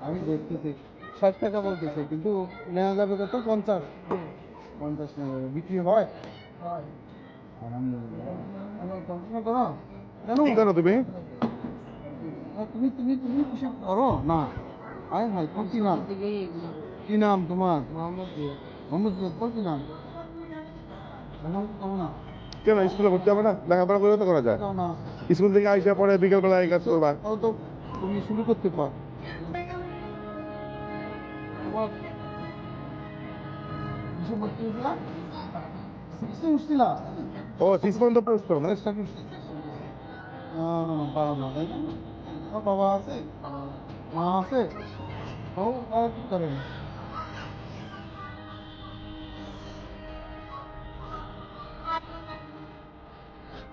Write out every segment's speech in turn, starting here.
আমি দেখতেছি 60 টাকা বলতেছে, কিন্তু নেওয়া যাবে কত? 50। 50 নেওয়া যাবে, বিক্রি হয়? আর আমি আমার 50 করো জানো? কি করো তুমি? তুমি তুমি তুমি কিসব করো না? আয় ভাই, তোর কি নাম? কি নাম তোমার? মোহাম্মদ জিয়া। মোহাম্মদ জিয়া, তোর কি নাম? মোহাম্মদ কেমন না? কেন স্কুলে ভর্তি হবে না? লেখাপড়া করে তো করা যায়। কেমন না? স্কুল থেকে আইসা পরে বিকেলবেলা এই কাজ করবা। তাও তো তুমি শুরু করতে পার। তোমার কিসব ভর্তি হয়েছিলা? 6 উঠছিলা? ও 6 পর্যন্ত পড়ছো না? চেষ্টা করছি। পারো না, তাই না? তোমার বাবা আছে? মা আছে? ও, বাবা কি করে?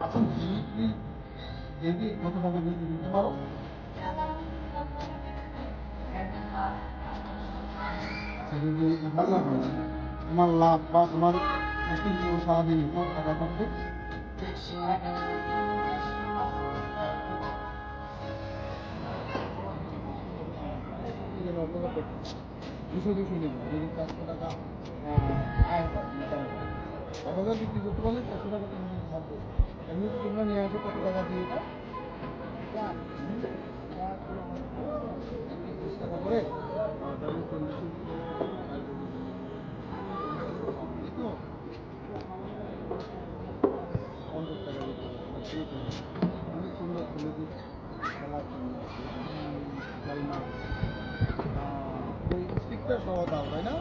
আচ্ছা, তুমি কি দেখি কত টাকা দিয়ে দিতে পারো? আচ্ছা, যদি আমার লাভ হয়, তোমার লাভ বা তোমার একটু সারাদিন কত টাকা থাকবে? দুশো দুশো নেবো, যদি 400 টাকা আয় হয়, ইনকাম হয়। 1,000 বিক্রি করতে পারলে 400 টাকা তুমি কিন্তু থাকবে। এমনি তো তোমরা নিয়ে আসো কত টাকা দিয়ে এটা? 30 টাকা করে? তাহলে 40 এই তো 50 টাকা বিক্রি করতে পারছি। অনেক সুন্দর ছেলে দিচ্ছে, খেলার সুন্দর, লাল মাছ। ওই স্টিকটা সহ দাও, তাই না?